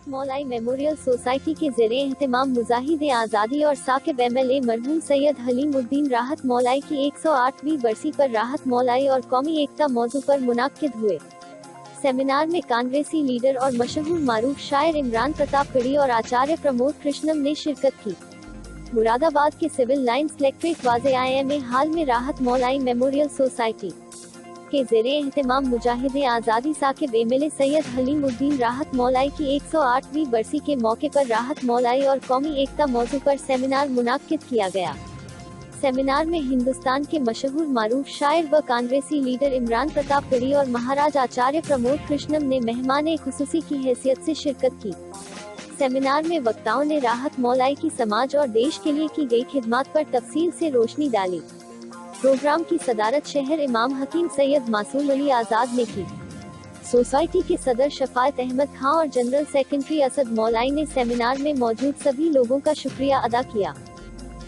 राहत मौलाई memorial society के ज़ेरे एहतमाम मुजाहिद आज़ादी और साकिब MLA मरहूम सैयद हलीमुद्दीन राहत मौलाई की 108वीं बरसी पर राहत मौलाई और कौमी एकता मौजू पर मुनाकिद हुए। सेमिनार में कांग्रेसी लीडर और मशहूर मारूफ शायर इमरान प्रताप गढ़ी और आचार्य प्रमोद कृष्णम ने शिरकत की। मुरादाबाद के सिविल लाइंस कलेक्ट्रेट वाज़े में हाल में राहत मौलाई मेमोरियल सोसाइटी के ज़ेरे एहतमाम मुजाहिद आज़ादी साकिब MLA सैयद हलीमुद्दीन राहत मौलाई की 108वीं बरसी के मौके पर राहत मौलाई और कौमी एकता मौजू पर सेमिनार मुनाकिद किया गया। सेमिनार में हिंदुस्तान के मशहूर मारूफ शायर व कांग्रेसी लीडर इमरान प्रताप गढ़ी और महाराज आचार्य प्रमोद कृष्णम ने मेहमान खुसूसी की हैसियत से शिरकत की। सेमिनार में वक्ताओं ने राहत मौलाई की समाज और देश के लिए की गई खिदमत पर तफसील से रोशनी डाली। प्रोग्राम की सदारत शहर इमाम हकीम सैयद मासूम अली आज़ाद ने की। सोसाइटी के सदर शफायत अहमद खां और जनरल सेक्रेटरी असद मौलाई ने सेमिनार में मौजूद सभी लोगों का शुक्रिया अदा किया।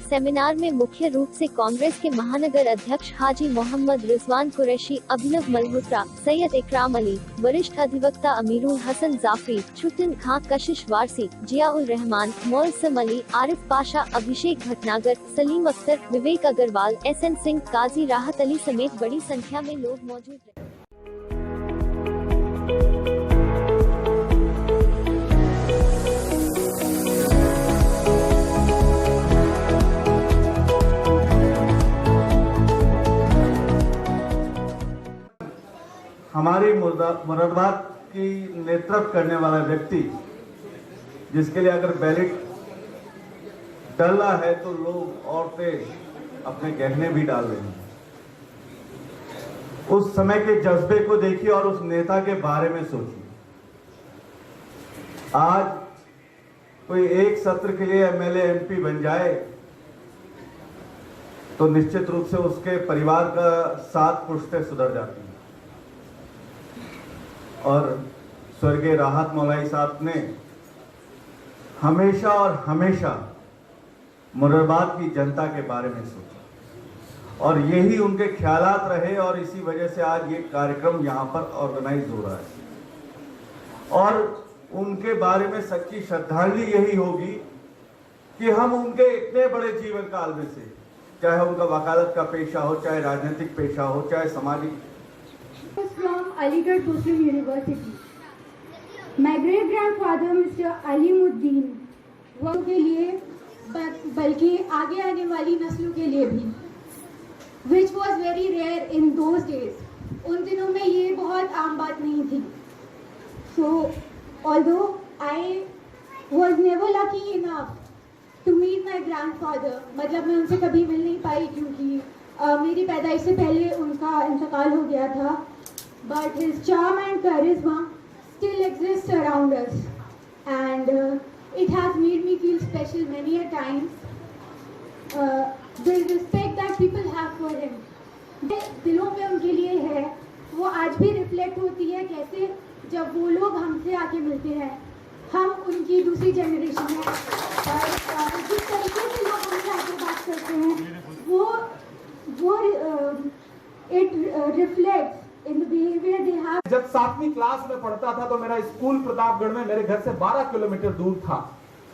सेमिनार में मुख्य रूप से कांग्रेस के महानगर अध्यक्ष हाजी मोहम्मद रिजवान कुरैशी, अभिनव मल्होत्रा, सैयद इकराम अली, वरिष्ठ अधिवक्ता अमीरुल हसन जाफरी, छुट्टन खां, कशिश वारसी, जियाउल रहमान, मौसम अली, आरिफ पाशा, अभिषेक भटनागर, सलीम अख्तर, विवेक अग्रवाल, SN सिंह, काजी राहत अली समेत बड़ी संख्या में लोग मौजूद रहे। हमारी मुरादाबाद की नेतृत्व करने वाला व्यक्ति, जिसके लिए अगर बैलेट डालना है तो लोग औरतें अपने गहने भी डाल रही हैं। उस समय के जज्बे को देखिए और उस नेता के बारे में सोचिए। आज कोई एक सत्र के लिए MLA MP बन जाए तो निश्चित रूप से उसके परिवार का 7 पुश्तें सुधर जाती हैं। और स्वर्गीय राहत मौलाई साहब ने हमेशा और हमेशा मुरादाबाद की जनता के बारे में सोचा और यही उनके ख्यालात रहे और इसी वजह से आज ये कार्यक्रम यहाँ पर ऑर्गेनाइज हो रहा है। और उनके बारे में सच्ची श्रद्धांजलि यही होगी कि हम उनके इतने बड़े जीवन काल में से, चाहे उनका वकालत का पेशा हो, चाहे राजनीतिक पेशा हो, चाहे सामाजिक। From Aligarh Muslim University. My great grandfather Mr. Halimuddin वो के लिए बल्कि आगे आने वाली नस्लों के लिए भी, which was very rare in those days. उन दिनों में ये बहुत आम बात नहीं थी। So although I was never lucky enough to meet my grandfather, मतलब मैं उनसे कभी मिल नहीं पाई क्योंकि मेरी पैदाइश से पहले उनका इंतकाल हो गया था। But his charm and charisma still exists around us, and it has made me feel special many a times. The respect that people have for him, दिलों में उनके लिए है, वो आज भी रिफ्लेक्ट होती है। कैसे जब वो लोग हमसे आके मिलते हैं, हम उनकी दूसरी जनरेशन है, और जिस तरीके से लोग हमसे आके बात करते हैं वो it reflects in the behavior they have. जब 7वीं क्लास में पढ़ता था तो मेरा स्कूल प्रतापगढ़ में मेरे घर से 12 किलोमीटर दूर था।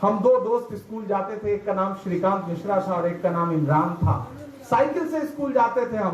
हम 2 दोस्त स्कूल जाते थे, एक का नाम श्रीकांत मिश्रा था और एक का नाम इमरान था। साइकिल से स्कूल जाते थे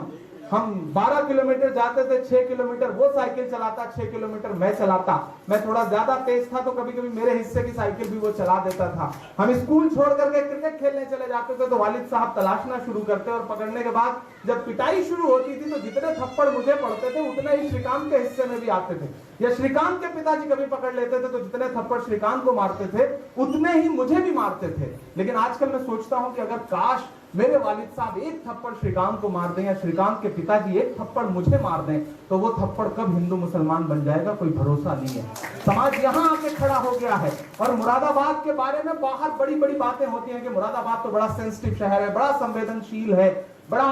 हम 12 किलोमीटर जाते थे, 6 किलोमीटर वो साइकिल चलाता, 6 किलोमीटर मैं चलाता। मैं थोड़ा ज्यादा तेज था तो कभी कभी मेरे हिस्से की साइकिल भी वो चला देता था। हम स्कूल छोड़ करके क्रिकेट खेलने चले जाते थे तो वालिद साहब तलाशना शुरू करते और पकड़ने के बाद जब पिटाई शुरू होती थी तो जितने थप्पड़ मुझे पड़ते थे उतने ही श्रीकांत के हिस्से में भी आते थे, या श्रीकांत के पिताजी कभी पकड़ लेते थे तो जितने थप्पड़ श्रीकांत को मारते थे उतने ही मुझे भी मारते थे। लेकिन आजकल मैं सोचता हूं कि अगर काश मेरे वालिद साहब एक थप्पड़ श्रीकांत को मार दें या श्रीकांत के पिताजी एक थप्पड़ मुझे मार दें तो वो थप्पड़ कब हिंदू मुसलमान बन जाएगा, कोई भरोसा नहीं है। समाज यहाँ आके खड़ा हो गया है और मुरादाबाद के बारे में बाहर बड़ी बड़ी बातें होती हैं कि मुरादाबाद तो बड़ा सेंसिटिव शहर है, बड़ा संवेदनशील है, बड़ा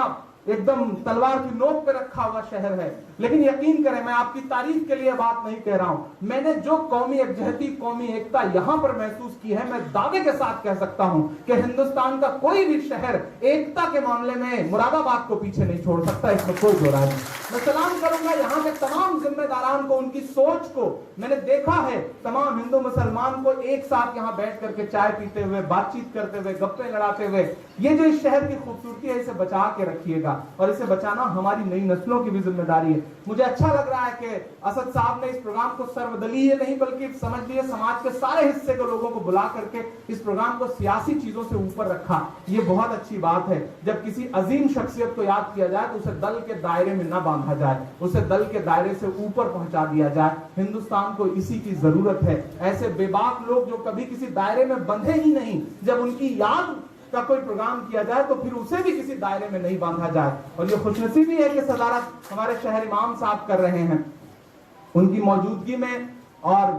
एकदम तलवार की नोक पे रखा हुआ शहर है। लेकिन यकीन करें, मैं आपकी तारीफ के लिए बात नहीं कह रहा हूं। मैंने जो कौमी यकजहती, कौमी एकता यहां पर महसूस की है, मैं दावे के साथ कह सकता हूं कि हिंदुस्तान का कोई भी शहर एकता के मामले में मुरादाबाद को पीछे नहीं छोड़ सकता, इसमें कोई दो राय नहीं। मैं सलाम करूंगा यहाँ के तमाम जिम्मेदारान को, उनकी सोच को। मैंने देखा है तमाम हिंदू मुसलमान को एक साथ यहाँ बैठ करके चाय पीते हुए, बातचीत करते हुए, गप्पे लड़ाते हुए। ये जो इस शहर की खूबसूरती है, इसे बचा के रखिएगा, और इसे बचाना हमारी नई नस्लों की भी जिम्मेदारी है। मुझे अच्छा लग रहा है कि असद साहब ने इस प्रोग्राम को सर्वदलीय नहीं बल्कि समझ लिए समाज के सारे हिस्से के लोगों को बुला करके इस प्रोग्राम को सियासी चीजों से ऊपर रखा। ये बहुत अच्छी बात है। जब किसी अजीम शख्सियत को याद किया जाए तो उसे दल के दायरे में न बांधा जाए, उसे दल के दायरे से ऊपर पहुंचा दिया जाए। हिंदुस्तान को इसी की जरूरत है। ऐसे बेबाक लोग जो कभी किसी दायरे में बंधे ही नहीं, जब उनकी याद का कोई प्रोग्राम किया जाए तो फिर उसे भी किसी दायरे में नहीं बांधा जाए। और ये खुशनसीबी है कि सदारत हमारे शहर इमाम साहब कर रहे हैं। उनकी मौजूदगी में और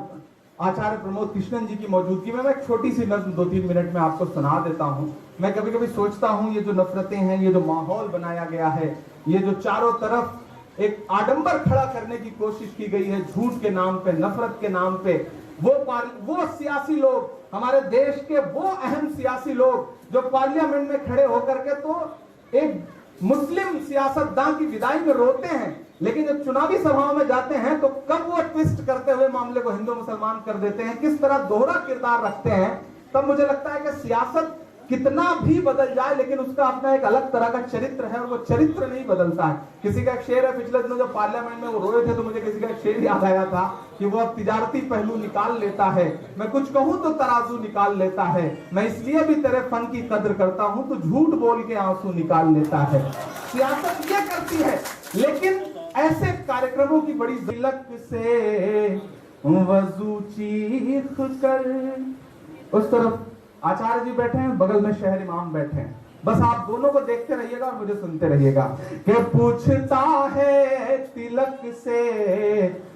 आचार्य प्रमोद कृष्णन जी की मौजूदगी में मैं एक छोटी सी नज्म 2-3 मिनट में आपको सुना देता हूं। मैं कभी कभी सोचता हूं, ये जो नफरतें हैं, ये जो माहौल बनाया गया है, ये जो चारों तरफ एक आडंबर खड़ा करने की कोशिश की गई है, झूठ के नाम पे, नफरत के नाम पे, वो सियासी लोग, हमारे देश के वो अहम सियासी लोग जो पार्लियामेंट में खड़े होकर के तो एक मुस्लिम सियासतदान की विदाई में रोते हैं, लेकिन जब चुनावी सभाओं में जाते हैं तो कब वो ट्विस्ट करते हुए मामले को हिंदू मुसलमान कर देते हैं, किस तरह दोहरा किरदार रखते हैं। तब मुझे लगता है कि सियासत कितना भी बदल जाए लेकिन उसका अपना एक अलग तरह का चरित्र है, और वो चरित्र नहीं बदलता है। किसी का एक शेर है, पिछले दिनों जब पार्लियामेंट में वो रोए थे तो मुझे किसी का एक शेर याद आया था कि वो अब तिजारती पहलू निकाल लेता है, मैं कुछ कहूं तो तराजू निकाल लेता है, मैं इसलिए भी तेरे फन की कद्र करता हूं तो झूठ बोल के आंसू निकाल लेता है। सियासत ये करती है, लेकिन ऐसे कार्यक्रमों की बड़ी जिल्लत से वजू चीख कर, उस तरफ आचार्य जी बैठे हैं, बगल में शहर इमाम बैठे हैं, बस आप दोनों को देखते रहिएगा और मुझे सुनते रहिएगा कि पूछता है तिलक से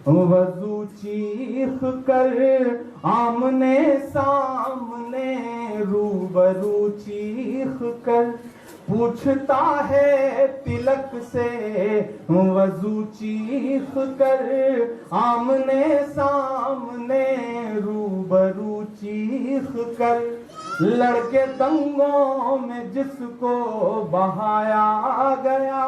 वजू चीख कर, आमने सामने रूबरू चीख कर, पूछता है तिलक से वजू चीख कर, आमने सामने रूबरू चीख कर, लड़के दंगों में जिसको बहाया गया,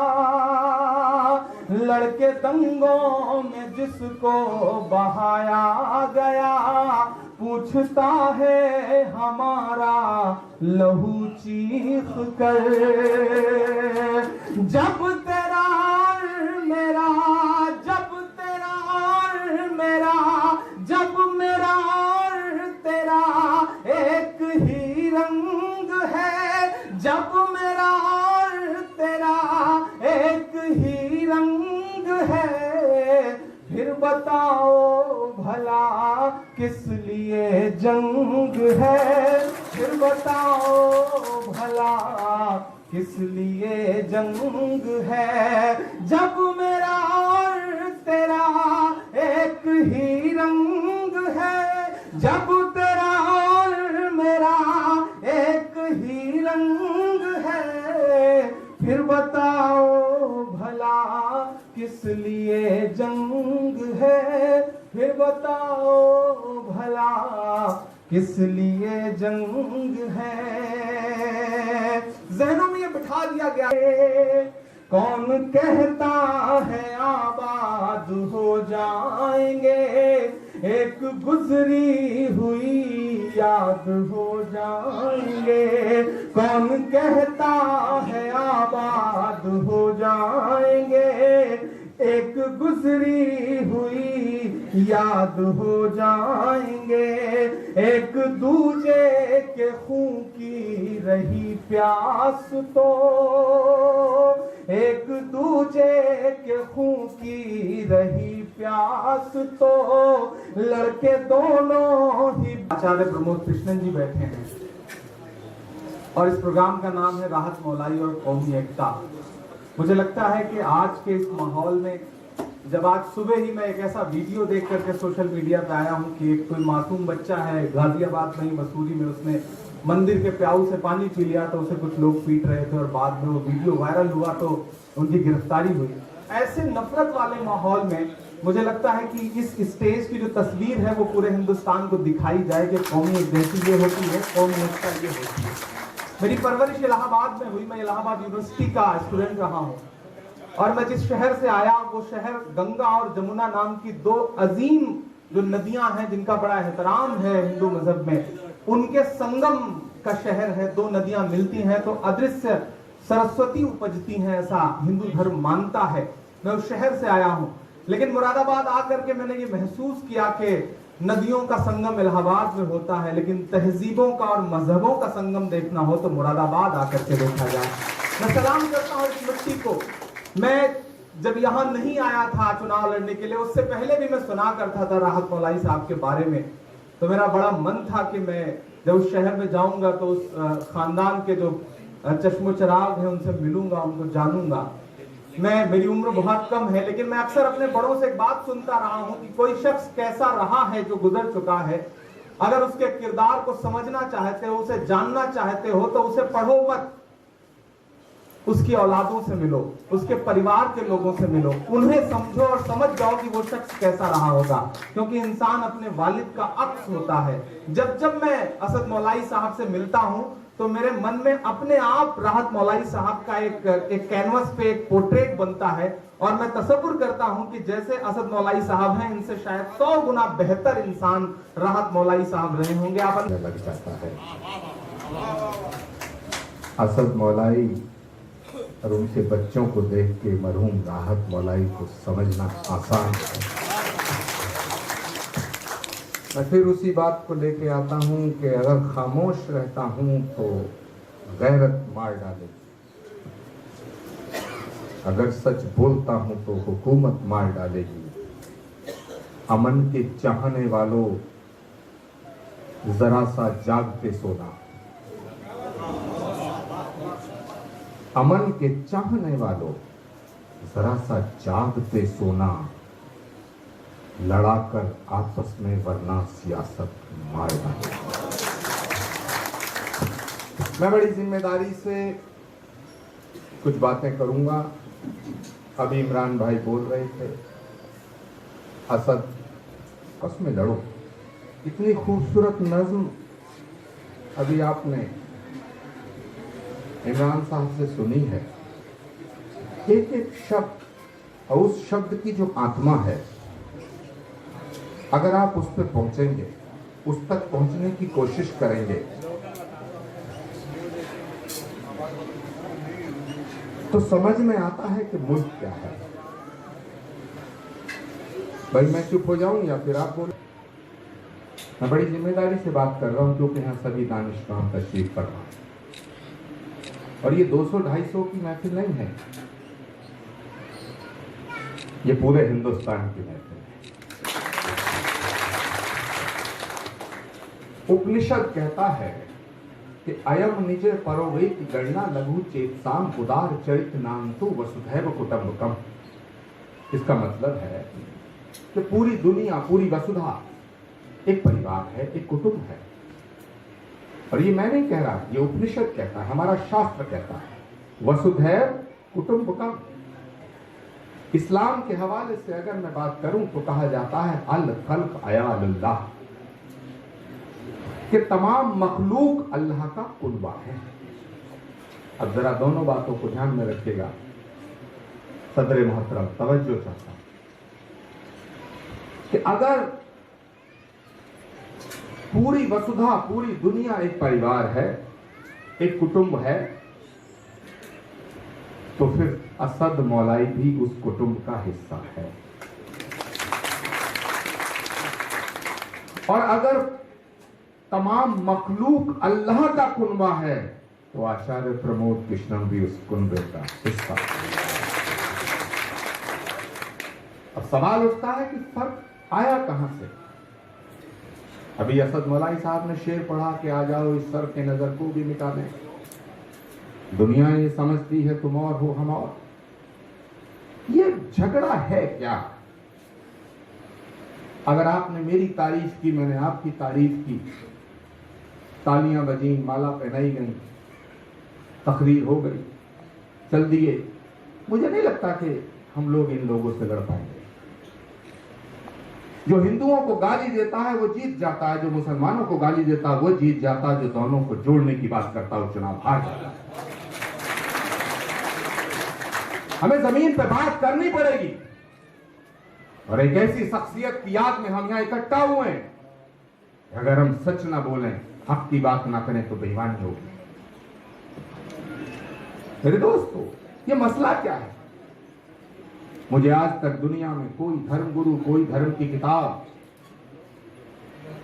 लड़के दंगों में जिसको बहाया गया, पूछता है हमारा लहू चीख कर, जब तेरा मेरा, जब तेरा मेरा, जब मेरा तेरा एक ही रंग है, जब मेरा तेरा एक ही रंग है, फिर बताओ भला किस लिए जंग है, फिर बताओ भला किस लिए जंग है, जब मेरा और तेरा एक ही रंग है, जब तेरा और मेरा एक ही रंग है, फिर बताओ भला किस लिए जंग है, फिर बताओ भला किस लिए जंग है। ज़हनों में ये बिठा दिया गया है, कौन कहता है आबाद हो जाएंगे, एक गुजरी हुई याद हो जाएंगे, कौन कहता है आबाद हो जाएंगे, एक गुजरी हुई याद हो जाएंगे, एक दूजे के खून की रही प्यास तो, एक दूजे के खून की रही प्यास तो, लड़के दोनों ही। आचार्य प्रमोद कृष्णन जी बैठे हैं और इस प्रोग्राम का नाम है राहत मौलाई और कौमी एकता। मुझे लगता है कि आज के इस माहौल में, जब आज सुबह ही मैं एक ऐसा वीडियो देख करके सोशल मीडिया पे आया हूं कि एक कोई मासूम बच्चा है गाजियाबाद में, मसूरी में, उसने मंदिर के प्याऊ से पानी पी लिया तो उसे कुछ लोग पीट रहे थे और बाद में वो वीडियो वायरल हुआ तो उनकी गिरफ्तारी हुई। ऐसे नफरत वाले माहौल में मुझे लगता है कि इस स्टेज की जो तस्वीर है वो पूरे हिंदुस्तान को दिखाई जाए कि कौमी एकता ये होती है, कौमी एकता ये होती है। मेरी परवरिश इलाहाबाद में हुई, मैं इलाहाबाद यूनिवर्सिटी का स्टूडेंट रहा हूँ और मैं जिस शहर से आया वो शहर गंगा और जमुना नाम की दो अजीम जो नदियां हैं जिनका बड़ा एहतराम है हिंदू मजहब में, उनके संगम का शहर है। दो नदियां मिलती हैं तो अदृश्य सरस्वती उपजती हैं, ऐसा हिंदू धर्म मानता है। मैं उस शहर से आया हूं, लेकिन मुरादाबाद आकर के मैंने ये महसूस किया कि नदियों का संगम इलाहाबाद में होता है, लेकिन तहजीबों का और मजहबों का संगम देखना हो तो मुरादाबाद आकर के देखा जाए। मैं सलाम करता हूँ इस मिट्टी को। मैं जब यहाँ नहीं आया था चुनाव लड़ने के लिए, उससे पहले भी मैं सुना करता था राहत मौलाई साहब के बारे में, तो मेरा बड़ा मन था कि मैं जब उस शहर में जाऊंगा तो उस खानदान के जो चश्मो चिराग हैं उनसे मिलूंगा, उनको जानूंगा। मेरी उम्र बहुत कम है, लेकिन मैं अक्सर अपने बड़ों से एक बात सुनता रहा हूं कि कोई शख्स कैसा रहा है जो गुजर चुका है, अगर उसके किरदार को समझना चाहते हो, उसे जानना चाहते हो तो उसे पढ़ो मत, उसकी औलादों से मिलो, उसके परिवार के लोगों से मिलो, उन्हें समझो और समझ जाओ कि वो शख्स कैसा रहा होगा, क्योंकि इंसान अपने वालिद का अक्स होता है। जब मैं असद मौलाई साहब से मिलता हूं तो मेरे मन में अपने आप राहत मौलाई साहब का एक कैनवस पे एक पोर्ट्रेट बनता है और मैं तसव्वुर करता हूं कि जैसे असद मौलाई साहब हैं, इनसे शायद 100 गुना बेहतर इंसान राहत मौलाई साहब रहे होंगे। आप लग जाता है असद मौलाई और उनके बच्चों को देख के मरहूम राहत मौलाई को समझना आसान है। मैं फिर उसी बात को लेके आता हूं कि अगर खामोश रहता हूं तो गैरत मार डालेगी, अगर सच बोलता हूं तो हुकूमत मार डालेगी। अमन के चाहने वालों जरा सा जागते सोना, अमन के चाहने वालों जरा सा जागते सोना, लड़ाकर आपस में वरना सियासत मार डाले। मैं बड़ी जिम्मेदारी से कुछ बातें करूंगा। अभी इमरान भाई बोल रहे थे असद आपस में लड़ो, इतनी खूबसूरत नज्म अभी आपने इमरान साहब से सुनी है। एक एक शब्द और उस शब्द की जो आत्मा है, अगर आप उस पर पहुंचेंगे, उस तक पहुंचने की कोशिश करेंगे तो समझ में आता है कि मुल्क क्या है। भाई मैं चुप हो जाऊं या फिर आप बोलो? मैं बड़ी जिम्मेदारी से बात कर रहा हूं क्योंकि यहाँ सभी दानिशगाह तशरीफ पर रहा हूं और ये 200-250 की महफिल नहीं है, ये पूरे हिंदुस्तान की महफिल है। उपनिषद कहता है कि अयम निजे परोवेत गणना लघु चेतसाम उदार चरित नान्तु वसुधैव कुटुम्बकम। इसका मतलब है कि पूरी दुनिया, पूरी वसुधा एक परिवार है, एक कुटुंब है। और ये मैं नहीं कह रहा, ये उपनिषद कहता है, हमारा शास्त्र कहता है वसुधैव कुटुम्बकम। इस्लाम के हवाले से अगर मैं बात करूं तो कहा जाता है अल खल्क अयालुल्लाह, कि तमाम मखलूक अल्लाह का कुनबा है। अब जरा दोनों बातों को ध्यान में रखिएगा। सदर मोहतरम तवज्जो चाहता हूं कि अगर पूरी वसुधा, पूरी दुनिया एक परिवार है, एक कुटुंब है, तो फिर असद मौलाई भी उस कुटुंब का हिस्सा है। और अगर तमाम मखलूक अल्लाह का कुनबा है तो आचार्य प्रमोद कृष्णम भी उस कुनबे का हिस्सा है। अब सवाल उठता है कि फर्क आया कहां से? अभी असद मौलाई साहब ने शेर पढ़ा कि आ जाओ इस सर के नजर को भी मिटा दें, दुनिया ये समझती है तुम और हो हम और। ये झगड़ा है क्या? अगर आपने मेरी तारीफ की, मैंने आपकी तारीफ की, तालियां बजी, माला पहनाई गई, तकरीर हो गई, चल दिए, मुझे नहीं लगता कि हम लोग इन लोगों से लड़ पाएंगे। जो हिंदुओं को गाली देता है वो जीत जाता है, जो मुसलमानों को गाली देता है वो जीत जाता है, जो दोनों को जोड़ने की बात करता है वो चुनाव हार जाता है। हमें जमीन पर बात करनी पड़ेगी और एक ऐसी शख्सियत की याद में हम यहां इकट्ठा हुए हैं, अगर हम सच ना बोलें, हक की बात ना करें तो बेईमानी होगी। मेरे दोस्तों, ये मसला क्या है? मुझे आज तक दुनिया में कोई धर्मगुरु, कोई धर्म की किताब,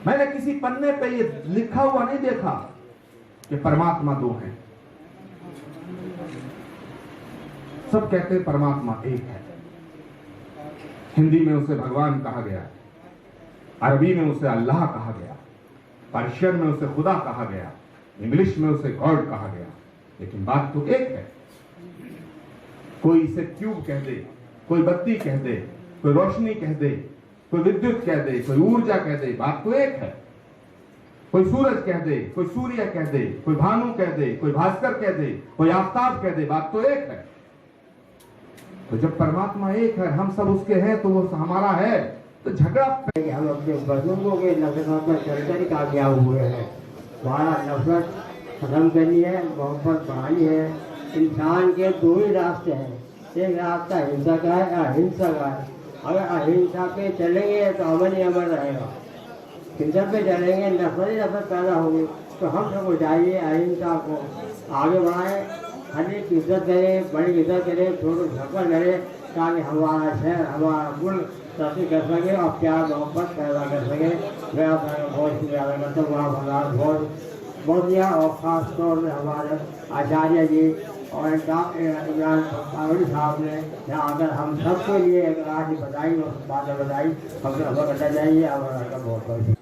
मैंने किसी पन्ने पे ये लिखा हुआ नहीं देखा कि परमात्मा दो हैं। सब कहते हैं परमात्मा एक है। हिंदी में उसे भगवान कहा गया, अरबी में उसे अल्लाह कहा गया, पर्शियन में उसे खुदा कहा गया, इंग्लिश में उसे गॉड कहा गया, लेकिन बात तो एक है। कोई इसे ट्यूब कह दे, कोई बत्ती कह दे, कोई रोशनी कह दे, कोई विद्युत कह दे, कोई ऊर्जा कह दे, बात तो एक है। कोई सूरज कह दे, कोई सूर्य कह दे, कोई भानु कह दे, कोई भास्कर कह दे, कोई आफ्ताब कह दे, बात तो एक है। तो जब परमात्मा एक है, हम सब उसके हैं, तो वो हमारा है, तो झगड़ा हम अपने बुजुर्गों के नफरत में चलकर कामयाब हुए हैं। हमारा नफरत खत्म करनी है, मोहब्बत बढ़ानी है। इंसान के दो ही रास्ते हैं, एक रास्ता हिंसा का है, अहिंसा का है। अगर अहिंसा पे चलेंगे तो अमन ही अमन रहेगा, हिंसा पे चलेंगे नफरत ही नफरत पैदा होगी। तो हम सबको चाहिए अहिंसा को आगे बढ़ाएं, हर एक की इज्जत करें, बड़ी की इज्जत करें, छोटे झपड़ करें, ताकि हमारा शहर, हमारा मुल्क तरक्की कर सके और प्यार मोहब्बत पैदा कर सके। मैं बहुत ही ज़्यादा करता हूँ, वहाँ भगवान बहुत दिया, और ख़ास तौर पर हमारे आचार्य जी और इमरान कावड़ी साहब ने यहाँ आकर हम सबके लिए एक राज बताई और बातें बताई। हमें करना चाहिए, हमारा बहुत बहुत